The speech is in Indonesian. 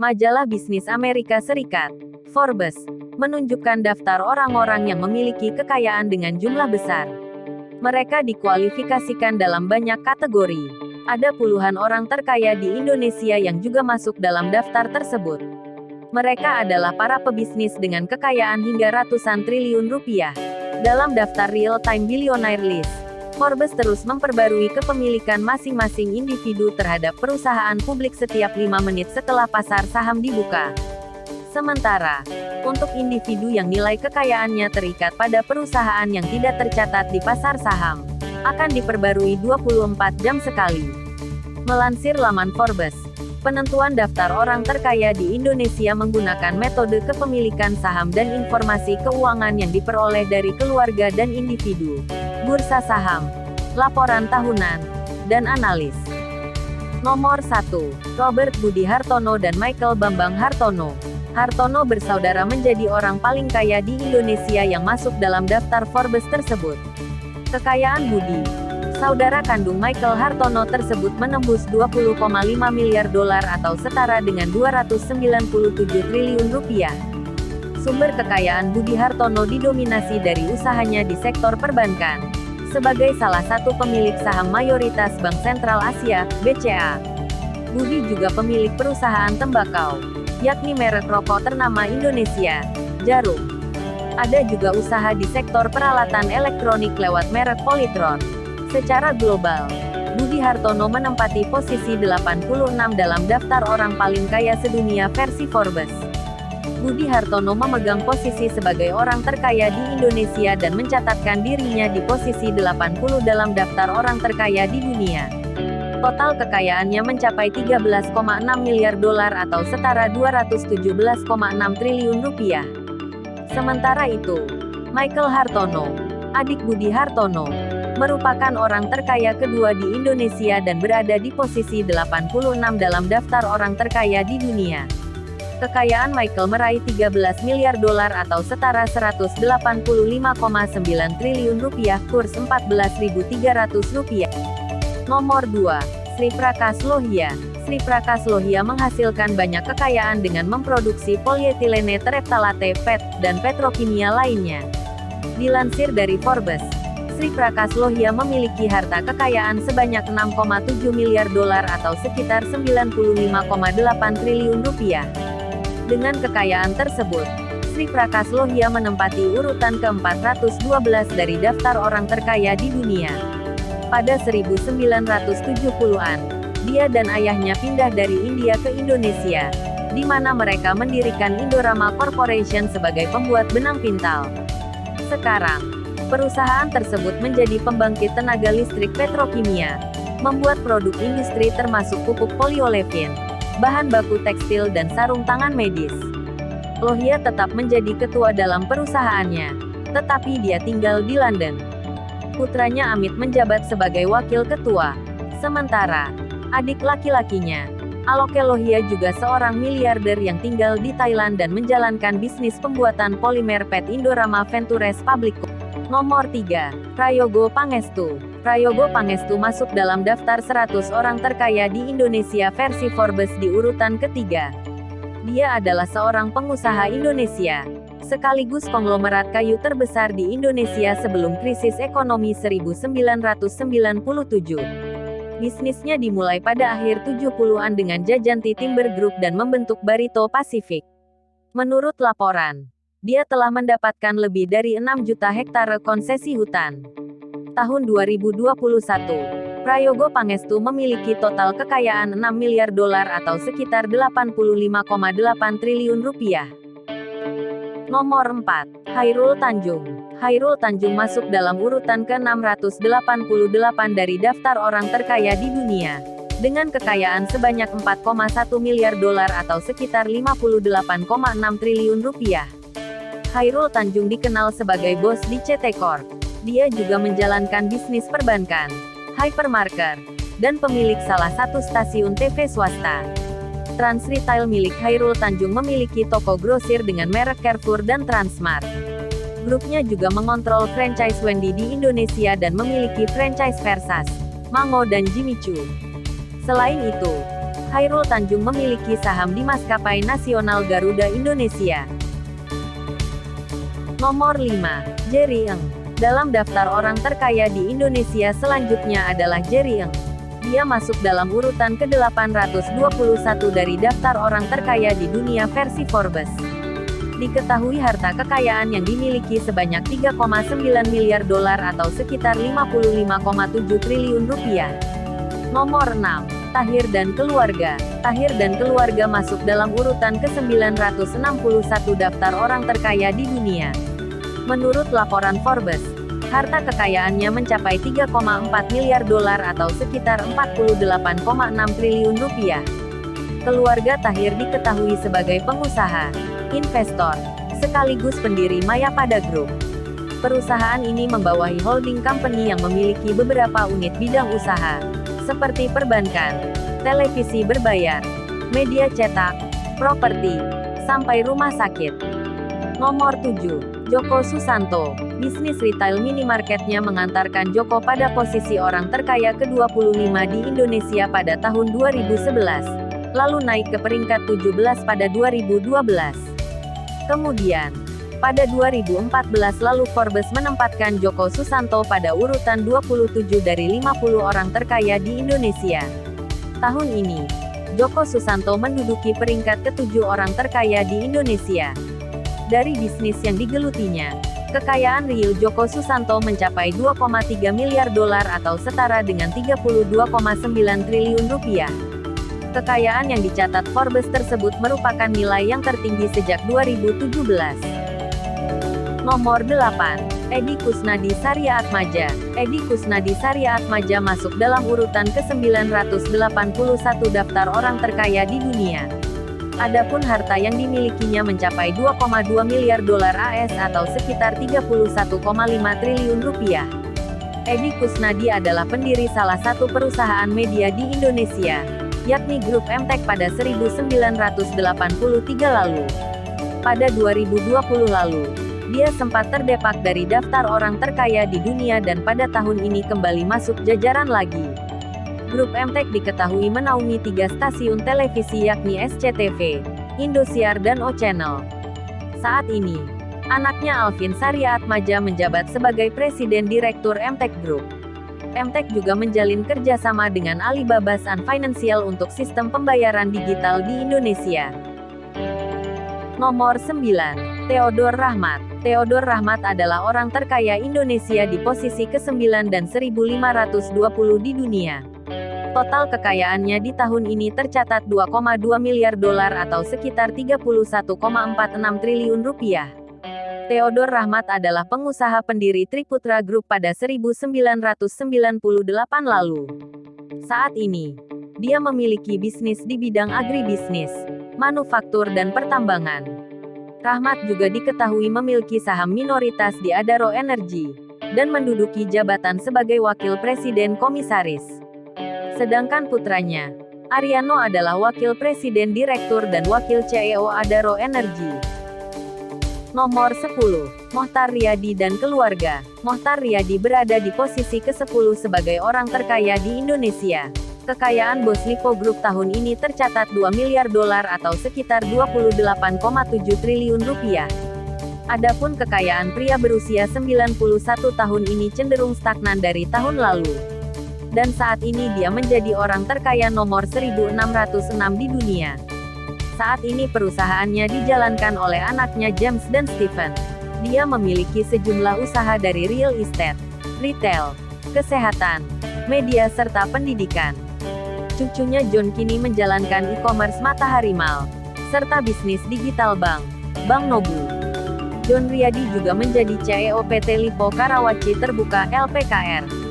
Majalah Bisnis Amerika Serikat, Forbes, menunjukkan daftar orang-orang yang memiliki kekayaan dengan jumlah besar. Mereka dikualifikasikan dalam banyak kategori. Ada puluhan orang terkaya di Indonesia yang juga masuk dalam daftar tersebut. Mereka adalah para pebisnis dengan kekayaan hingga ratusan triliun rupiah. Dalam daftar Real Time Billionaire List, Forbes terus memperbarui kepemilikan masing-masing individu terhadap perusahaan publik setiap 5 menit setelah pasar saham dibuka. Sementara, untuk individu yang nilai kekayaannya terikat pada perusahaan yang tidak tercatat di pasar saham, akan diperbarui 24 jam sekali. Melansir laman Forbes, penentuan daftar orang terkaya di Indonesia menggunakan metode kepemilikan saham dan informasi keuangan yang diperoleh dari keluarga dan individu, bursa saham, laporan tahunan, dan analis. Nomor 1. Robert Budi Hartono dan Michael Bambang Hartono. Hartono bersaudara menjadi orang paling kaya di Indonesia yang masuk dalam daftar Forbes tersebut. Kekayaan Budi, saudara kandung Michael Hartono tersebut menembus 20,5 miliar dolar atau setara dengan 297 triliun rupiah. Sumber kekayaan Budi Hartono didominasi dari usahanya di sektor perbankan, sebagai salah satu pemilik saham mayoritas Bank Sentral Asia, BCA. Budi juga pemilik perusahaan tembakau, yakni merek rokok ternama Indonesia, Jarum. Ada juga usaha di sektor peralatan elektronik lewat merek Polytron. Secara global, Budi Hartono menempati posisi 86 dalam daftar orang paling kaya sedunia versi Forbes. Budi Hartono memegang posisi sebagai orang terkaya di Indonesia dan mencatatkan dirinya di posisi 80 dalam daftar orang terkaya di dunia. Total kekayaannya mencapai 13,6 miliar dolar atau setara 217,6 triliun rupiah. Sementara itu, Michael Hartono, adik Budi Hartono, merupakan orang terkaya kedua di Indonesia dan berada di posisi 86 dalam daftar orang terkaya di dunia. Kekayaan Michael meraih 13 miliar dolar atau setara 185,9 triliun rupiah, kurs 14.300 rupiah. Nomor 2. Sri Prakas Lohia. Sri Prakas Lohia menghasilkan banyak kekayaan dengan memproduksi polietilene tereptalate, PET, dan petrokimia lainnya. Dilansir dari Forbes, Sri Prakas Lohia memiliki harta kekayaan sebanyak 6,7 miliar dolar atau sekitar 95,8 triliun rupiah. Dengan kekayaan tersebut, Sri Prakas Lohia menempati urutan ke-412 dari daftar orang terkaya di dunia. Pada 1970-an, dia dan ayahnya pindah dari India ke Indonesia, di mana mereka mendirikan Indorama Corporation sebagai pembuat benang pintal. Sekarang, perusahaan tersebut menjadi pembangkit tenaga listrik petrokimia, membuat produk industri termasuk pupuk poliolefin, bahan baku tekstil dan sarung tangan medis. Lohia tetap menjadi ketua dalam perusahaannya, tetapi dia tinggal di London. Putranya Amit menjabat sebagai wakil ketua. Sementara, adik laki-lakinya, Aloke Lohia juga seorang miliarder yang tinggal di Thailand dan menjalankan bisnis pembuatan polimer PET Indorama Ventures Public. Nomor 3. Prayogo Pangestu. Prayogo Pangestu masuk dalam daftar 100 orang terkaya di Indonesia versi Forbes di urutan ketiga. Dia adalah seorang pengusaha Indonesia, sekaligus konglomerat kayu terbesar di Indonesia sebelum krisis ekonomi 1997. Bisnisnya dimulai pada akhir 70-an dengan Jajanti Timber Group dan membentuk Barito Pacific. Menurut laporan, dia telah mendapatkan lebih dari 6 juta hektare konsesi hutan. Tahun 2021, Prayogo Pangestu memiliki total kekayaan 6 miliar dolar atau sekitar 85,8 triliun rupiah. Nomor 4. Chairul Tanjung. Chairul Tanjung masuk dalam urutan ke-688 dari daftar orang terkaya di dunia, dengan kekayaan sebanyak 4,1 miliar dolar atau sekitar 58,6 triliun rupiah. Chairul Tanjung dikenal sebagai bos di CT Corp. Dia juga menjalankan bisnis perbankan, hypermarket, dan pemilik salah satu stasiun TV swasta. Trans Retail milik Chairul Tanjung memiliki toko grosir dengan merek Carrefour dan Transmart. Grupnya juga mengontrol franchise Wendy di Indonesia dan memiliki franchise Versace, Mango dan Jimmy Choo. Selain itu, Hairul Tanjung memiliki saham di maskapai nasional Garuda Indonesia. Nomor 5. Jerry Eng. Dalam daftar orang terkaya di Indonesia selanjutnya adalah Jerry Eng. Dia masuk dalam urutan ke-821 dari daftar orang terkaya di dunia versi Forbes. Diketahui harta kekayaan yang dimiliki sebanyak 3,9 miliar dolar atau sekitar 55,7 triliun rupiah. Nomor 6. Tahir dan keluarga. Tahir dan keluarga masuk dalam urutan ke-961 daftar orang terkaya di dunia. Menurut laporan Forbes, harta kekayaannya mencapai 3,4 miliar dolar atau sekitar 48,6 triliun rupiah. Keluarga Tahir diketahui sebagai pengusaha, investor, sekaligus pendiri Mayapada Group. Perusahaan ini membawahi holding company yang memiliki beberapa unit bidang usaha, seperti perbankan, televisi berbayar, media cetak, properti, sampai rumah sakit. Nomor 7. Joko Susanto. Bisnis retail minimarketnya mengantarkan Joko pada posisi orang terkaya ke-25 di Indonesia pada tahun 2011, lalu naik ke peringkat 17 pada 2012. Kemudian, pada 2014 lalu Forbes menempatkan Joko Susanto pada urutan 27 dari 50 orang terkaya di Indonesia. Tahun ini, Joko Susanto menduduki peringkat ke-7 orang terkaya di Indonesia. Dari bisnis yang digelutinya, kekayaan real Joko Susanto mencapai 2,3 miliar dolar atau setara dengan 32,9 triliun rupiah. Kekayaan yang dicatat Forbes tersebut merupakan nilai yang tertinggi sejak 2017. Nomor 8. Edi Kusnadi Saryaatmadja. Edi Kusnadi Saryaatmadja masuk dalam urutan ke-981 daftar orang terkaya di dunia. Adapun harta yang dimilikinya mencapai 2,2 miliar dolar AS atau sekitar 31,5 triliun rupiah. Edi Kusnadi adalah pendiri salah satu perusahaan media di Indonesia, yakni Grup Emtek pada 1983 lalu. Pada 2020 lalu, dia sempat terdepak dari daftar orang terkaya di dunia dan pada tahun ini kembali masuk jajaran lagi. Grup Emtek diketahui menaungi 3 stasiun televisi yakni SCTV, Indosiar dan O Channel. Saat ini, anaknya Alvin Saryaatmadja menjabat sebagai Presiden Direktur Emtek Group. Emtek juga menjalin kerjasama dengan Alibaba Sun Financial untuk sistem pembayaran digital di Indonesia. Nomor 9. Theodore Rahmat. Theodore Rahmat adalah orang terkaya Indonesia di posisi ke-9 dan 1520 di dunia. Total kekayaannya di tahun ini tercatat 2,2 miliar dolar atau sekitar 31,46 triliun rupiah. Theodore Rahmat adalah pengusaha pendiri Triputra Group pada 1998 lalu. Saat ini, dia memiliki bisnis di bidang agribisnis, manufaktur dan pertambangan. Rahmat juga diketahui memiliki saham minoritas di Adaro Energy, dan menduduki jabatan sebagai Wakil Presiden Komisaris. Sedangkan putranya, Ariano adalah Wakil Presiden Direktur dan Wakil CEO Adaro Energy. Nomor 10. Mohtar Riyadi dan keluarga. Mohtar Riyadi berada di posisi ke-10 sebagai orang terkaya di Indonesia. Kekayaan bos Lipo Group tahun ini tercatat 2 miliar dolar atau sekitar 28,7 triliun rupiah. Adapun kekayaan pria berusia 91 tahun ini cenderung stagnan dari tahun lalu. Dan saat ini dia menjadi orang terkaya nomor 1606 di dunia. Saat ini perusahaannya dijalankan oleh anaknya James dan Stephen. Dia memiliki sejumlah usaha dari real estate, retail, kesehatan, media serta pendidikan. Cucunya John kini menjalankan e-commerce Matahari Mall, serta bisnis digital bank, Bank Nobu. John Riyadi juga menjadi CEO PT Lipo Karawaci Terbuka (LPKR).